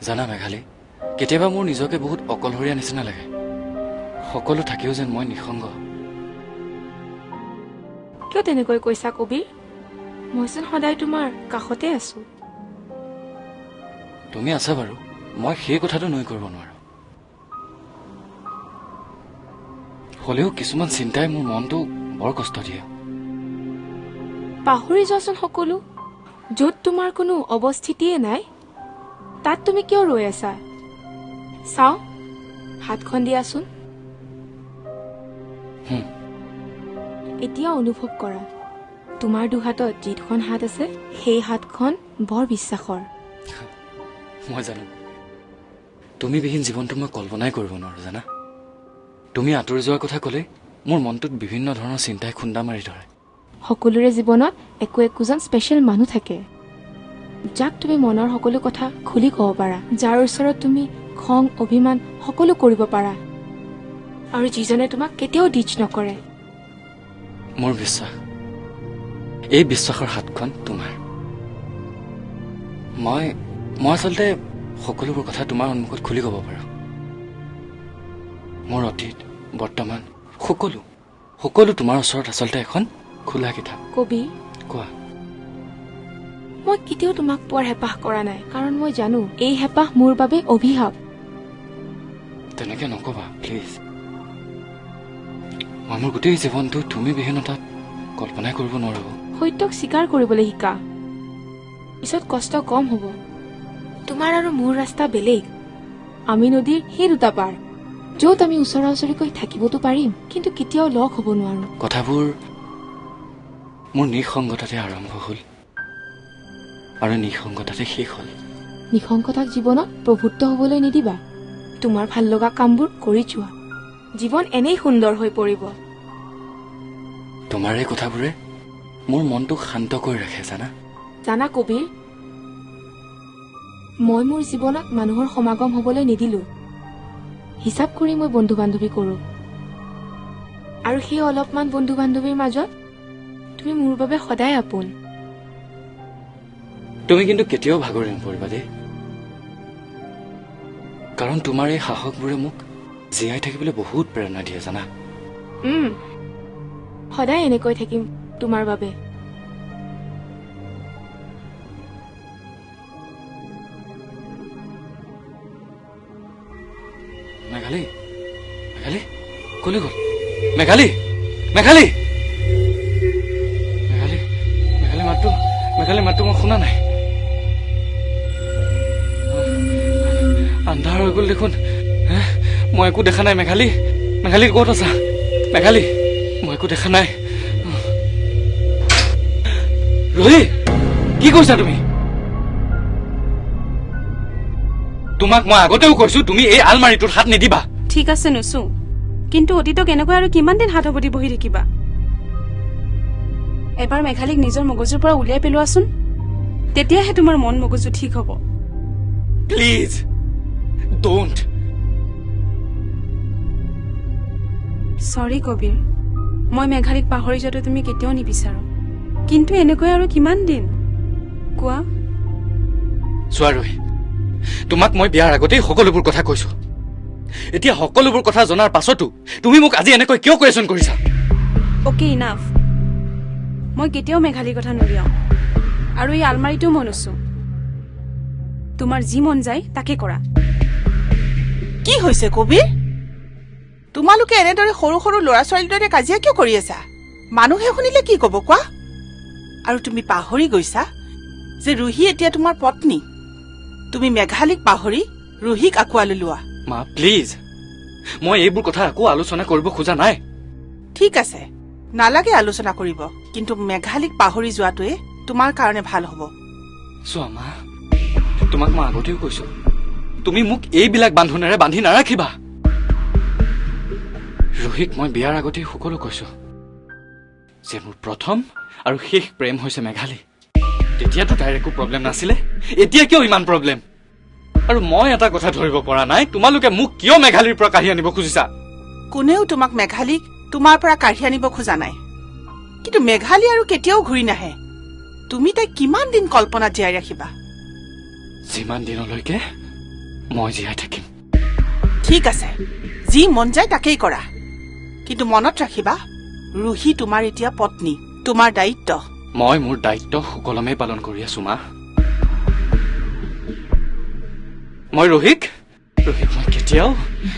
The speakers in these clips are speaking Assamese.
জানা মেঘালী, কেতিয়াবা মোৰ নিজকে বহুত অকলশৰীয়া নিচিনা লাগে। সকলো থাকিও যেন মই নিঃসংগ। কিয় তেনেকৈ কৈছা কবিৰ? মইচোন সদায় তোমাৰ কাষতে আছো। তুমি আছা বাৰু, মই সেই কথাটো নুই কৰিব নোৱাৰো। হলেও কিছুমান চিন্তাই মোৰ মনটো বৰ কষ্ট দিয়ে। পাহৰি যোৱাচোন সকলো। য'ত তোমাৰ কোনো অৱস্থিতিয়ে নাই তাত তুমি কিয় ৰৈ আছা? চাও, হাতখন দিয়াচোন। এতিয়া অনুভৱ কৰা, তোমাৰ দুহাতত যি দুখন হাত আছে সেই হাতখন বৰ বিশ্বাসৰ। মই জানো, তুমি বিহীন জীৱনটো মই কল্পনাই কৰিব নোৱাৰো জানা। তুমি আঁতৰি যোৱাৰ কথা ক'লে মোৰ মনটোত বিভিন্ন ধৰণৰ চিন্তাই খুন্দা মাৰি ধৰে। সকলোৰে জীৱনত একো একোজন স্পেচিয়েল মানুহ থাকে, যাক তুমি মনৰ সকলো কথা খুলি ক'ব পাৰা, যাৰ ওচৰত তুমি খং অভিমান সকলো কৰিব পাৰা, আৰু যিজনে তোমাক কেতিয়াও ডিচ নকৰে। মোৰ বিশ্বাস, এই বিশ্বাসৰ হাতখন তোমাৰ। মই আচলতে সকলোবোৰ কথা তোমাৰ সন্মুখত খুলি ক'ব পাৰো। মোৰ অতীত বৰ্তমান সকলো তোমাৰ ওচৰত আচলতে এখন খোলা কিতাপ। কবি, কোৱা। মই কেতিয়াও তোমাক পোৱাৰ হেঁপাহ কৰা নাই, কাৰণ মই জানো এই হেঁপাহ মোৰ বাবে অভিশাপ। তেনেকে নকবা প্লিজ। মই মোৰ গোটেই জীৱনটো তুমি বিহীনতাত কল্পনাই কৰিব নোৱাৰো। সত্যক স্বীকাৰ কৰিবলৈ শিকা, পিছত কষ্ট কম হ'ব। তোমাৰ আৰু মোৰ ৰাস্তা বেলেগ। আমি নদীৰ সেই দুটা পাৰ, য'ত আমি ওচৰা ওচৰিকৈ থাকিবতো পাৰিম, কিন্তু কেতিয়াও লগ হ'ব নোৱাৰো। কথাবোৰ মোৰ নিঃসংগতাতে আৰম্ভ হ'ল আৰু নিঃসংগতাতে শেষ হ'ল। নিঃসংগতাক জীৱনত প্ৰভুত্ব হ'বলৈ নিদিবা। তোমাৰ ভাল লগা কামবোৰ কৰি যোৱা, জীৱন এনেই সুন্দৰ হৈ পৰিব। তোমাৰ এই কথাবোৰে মোৰ মনটোক শান্ত কৰি ৰাখে জানা কবিৰ, মই মোৰ জীৱনত মানুহৰ সমাগম হ'বলৈ নিদিলো। হিচাপ কৰি মই বন্ধু বান্ধৱী কৰো, আৰু সেই অলপমান বন্ধু বান্ধৱীৰ মাজত তুমি মোৰ বাবে সদায় আপোন। তুমি কিন্তু কেতিয়াও ভাগৰি নপৰিবা দেই, কাৰণ তোমাৰ এই সাহসবোৰে মোক জীয়াই থাকিবলৈ বহুত প্ৰেৰণা দিয়ে জানা। সদায় এনেকৈ থাকিম তোমাৰ বাবে। মেঘালী, কলৈ গ'ল? মেঘালী মাতটো মই শুনা নাই। আন্ধাৰ হৈ গ'ল দেখোন। মই একো দেখা নাই। মেঘালী ক'ত আছা? মেঘালী, মই একো দেখা নাই। ৰোহি, কি কৈছা তুমি? তোমাক মই আগতেও কৈছো তুমি এই আলমাৰিটোত হাত নিদিবা। ঠিক আছে নুচু, কিন্তু অতীতক এনেকৈ আৰু কিমান দিন হাত সাৱটি বহি থাকিবা? এবাৰ মেঘালীক নিজৰ মগজুৰ পৰা উলিয়াই পেলোৱাচোন, তেতিয়াহে তোমাৰ মন মগজু ঠিক হ'ব। Please don't. চৰি কবিৰ, মই মেঘালীক পাহৰি যোৱাটো তুমি কেতিয়াও নিবিচাৰো, কিন্তু এনেকৈ আৰু কিমান দিন কোৱা? চোৱা ৰোহি, তোমাক মই বিয়াৰ আগতেই সকলোবোৰ কথা কৈছো। এতিয়া সকলোবোৰ কথা জনাৰ পাছতো তুমি মোক আজি এনেকৈ কিয় কুৱেশ্যন কৰিছা? Okay enough. মই কেতিয়াও মেঘালীৰ কথা নুলিয়াও, আৰু এই আলমাৰিটো মই নুচো। তোমাৰ যি মন যায় তাকে কৰা। কি হৈছে কবিৰ? তোমালোকে এনেদৰে সৰু সৰু ল'ৰা ছোৱালীৰ দৰে কাজিয়া কিয় কৰি আছা? মানুহে শুনিলে কি কব কোৱা? আৰু তুমি পাহৰি গৈছা যে ৰুহি এতিয়া তোমাৰ পত্নী। তুমি মেঘালীক পাহৰি ৰুহিক আঁকোৱালি লোৱা। মা প্লিজ, মই এইবোৰ কথা আকৌ আলোচনা কৰিব খোজা নাই। ঠিক আছে, নালাগে আলোচনা কৰিব, কিন্তু মেঘালীক পাহৰি যোৱাটোৱে তোমাৰ কাৰণে ভাল হ'ব। চোৱা মা, তোমাক মই আগতেও কৈছো, তুমি মোক এইবিলাক বান্ধোনেৰে বান্ধি নাৰাখিবা। ৰোহিক মই বিয়াৰ আগতেই সকলো কৈছো যে মোৰ প্ৰথম আৰু শেষ প্ৰেম হৈছে মেঘালী। তেতিয়াতো তাইৰ একো প্ৰব্লেম নাছিলে, এতিয়া কিয় ইমান প্ৰব্লেম? আৰু মই এটা কথা ধৰিব পৰা নাই, তোমালোকে মোক কিয় মেঘালীৰ পৰা কাঢ়ি আনিব খুজিছা? কোনেও তোমাক মেঘালীক তোমাৰ পৰা কাঢ়ি আনিব খোজা নাই, কিন্তু মেঘালী আৰু কেতিয়াও ঘূৰি নাহে। তুমি তাইক কিমান দিন কল্পনাত জীয়াই ৰাখিবা? যিমান দিনলৈকে মই জীয়াই থাকিম। ঠিক আছে, যি মন যায় তাকেই কৰা, কিন্তু মনত ৰাখিবা ৰুহি তোমাৰ এতিয়া পত্নী, তোমাৰ দায়িত্ব। মই মোৰ দায়িত্ব সুকলমে পালন কৰি আছো মা। মই ৰোহিক মই কেতিয়াও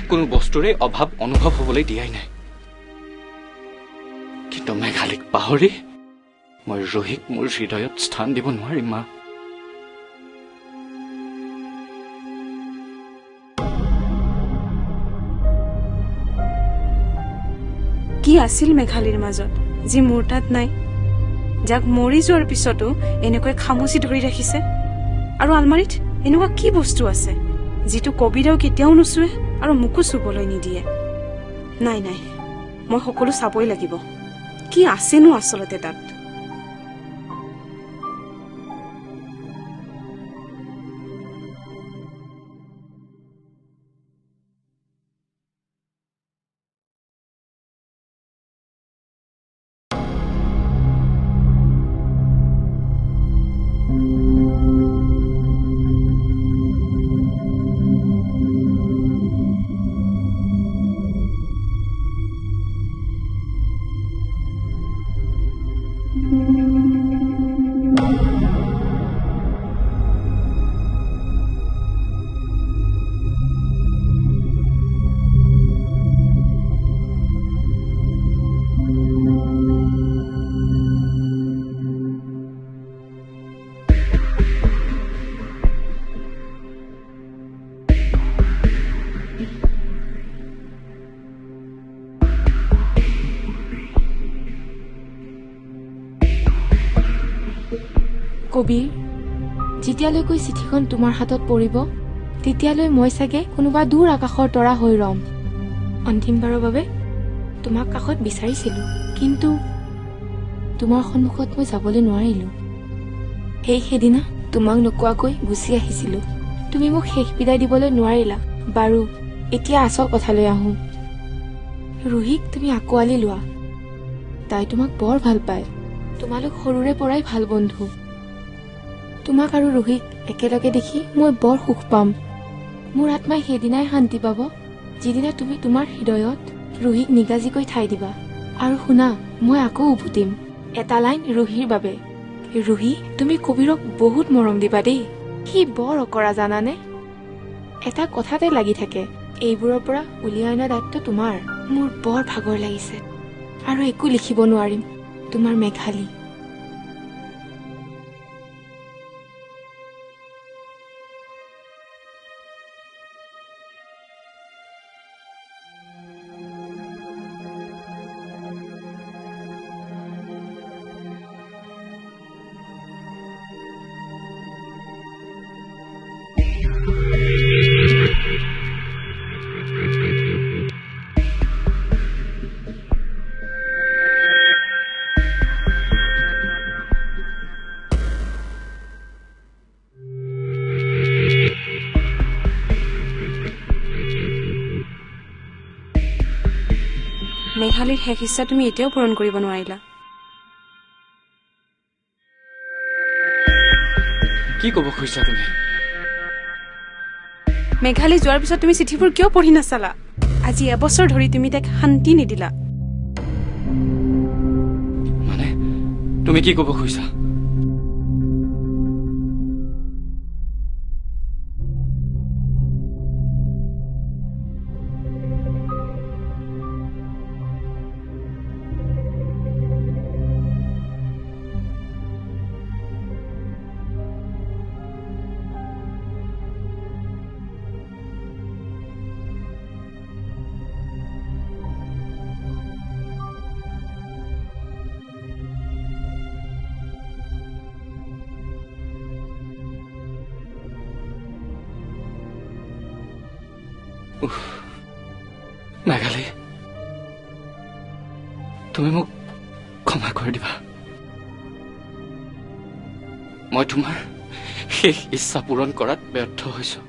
কোনো বস্তুৰে অভাৱ অনুভৱ হবলৈ দিয়াই নাই, কিন্তু মেঘালীক পাহৰি মই ৰোহিক মোৰ হৃদয়ত স্থান দিব নোৱাৰিম মা। কি আছিল মেঘালীৰ মাজত যি মোৰ তাত নাই, যাক মৰি যোৱাৰ পিছতো এনেকৈ খামুচি ধৰি ৰাখিছে? আৰু আলমাৰীত এনেকুৱা কি বস্তু আছে যিটো কবিৰেও কেতিয়াও নুচুৱে আৰু মোকো চুবলৈ নিদিয়ে? নাই নাই, মই সকলো চাবই লাগিব। কি আছেনো আচলতে তাত? কবিৰ, যেতিয়ালৈকৈ চিঠিখন তোমাৰ হাতত পৰিব তেতিয়ালৈ মই চাগে কোনোবা দূৰ আকাশৰ তৰা হৈ ৰম। অন্তিমবাৰৰ বাবে তোমাক কাষত বিচাৰিছিলো, কিন্তু তোমাৰ সন্মুখত মই যাবলৈ নোৱাৰিলো। সেইদিনা তোমাক নোকোৱাকৈ গুচি আহিছিলো। তুমি মোক শেষ বিদায় দিবলৈ নোৱাৰিলা। বাৰু, এতিয়া আচল কথালৈ আহো। ৰুহিক তুমি আঁকোৱালি লোৱা, তাই তোমাক বৰ ভাল পায়। তোমালোক সৰুৰে পৰাই ভাল বন্ধু। তোমাক আৰু ৰুহিক একেলগে দেখি মই বৰ সুখ পাম। মোৰ আত্মাই সেইদিনাই শান্তি পাব যিদিনা তুমি তোমাৰ হৃদয়ত ৰুহিক নিগাজিকৈ ঠাই দিবা। আৰু শুনা, মই আকৌ উভতিম এটা লাইন ৰুহিৰ বাবে। ৰুহি, তুমি কবিৰক বহুত মৰম দিবা দেই। সি বৰ অকৰা জানানে, এটা কথাতে লাগি থাকে। এইবোৰৰ পৰা উলিয়াই অনা দায়িত্ব তোমাৰ। মোৰ বৰ ভাগৰ লাগিছে আৰু একো লিখিব নোৱাৰিম। তোমাৰ মেঘালী। মেঘালীৰ শেষ ইচ্ছা তুমি এতিয়াও পূৰণ কৰিব নোৱাৰিলা। কি ক'ব খুজিছা তুমি? মেঘালী যোৱাৰ পিছত তুমি চিঠিবোৰ কিয় পঢ়ি নাচালা? আজি এবছৰ ধৰি তুমি তাইক শান্তি নিদিলা। মানে তুমি কি ক'ব খুজিছা? মেঘালী, তুমি মোক ক্ষমা কৰি দিবা। মই তোমাৰ শেষ ইচ্ছা পূৰণ কৰাত ব্যৰ্থ হৈছো।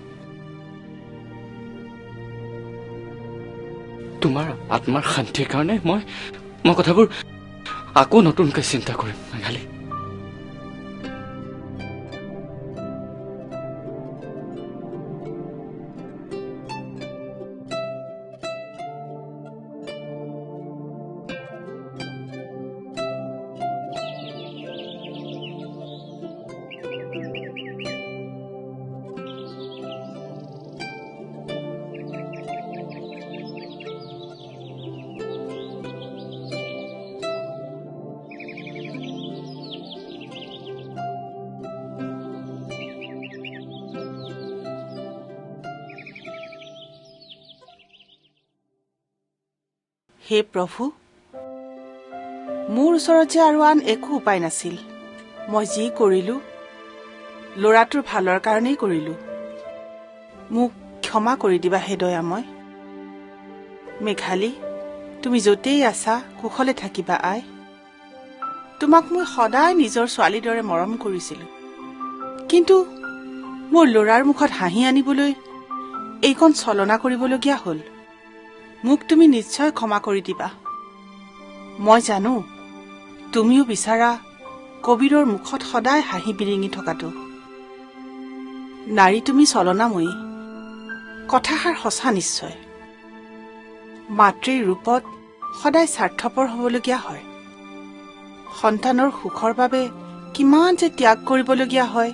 তোমাৰ আত্মাৰ শান্তিৰ কাৰণে মই কথাবোৰ আকৌ নতুনকৈ চিন্তা কৰিম মেঘালী। হে প্ৰভু, মোৰ ওচৰত যে আৰু আন একো উপায় নাছিল। মই যি কৰিলো ল'ৰাটোৰ ভালৰ কাৰণেই কৰিলো। মোক ক্ষমা কৰি দিবা হে দয়াময়। মেঘালী, তুমি য'তেই আছা কুশলে থাকিবা আই। তোমাক মই সদায় নিজৰ ছোৱালীৰ দৰে মৰম কৰিছিলো, কিন্তু মোৰ ল'ৰাৰ মুখত হাঁহি আনিবলৈ এইকণ ছলনা কৰিবলগীয়া হ'ল। মোক তুমি নিশ্চয় ক্ষমা কৰি দিবা। মই জানো তুমিও বিচাৰা কবিৰৰ মুখত সদায় হাঁহি বিৰিঙি থকাটো। নাৰী তুমি ছলনাময়ী, কথাষাৰ সঁচা নিশ্চয়। মাতৃৰ ৰূপত সদায় স্বাৰ্থপৰ হ'বলগীয়া হয়। সন্তানৰ সুখৰ বাবে কিমান যে ত্যাগ কৰিবলগীয়া হয়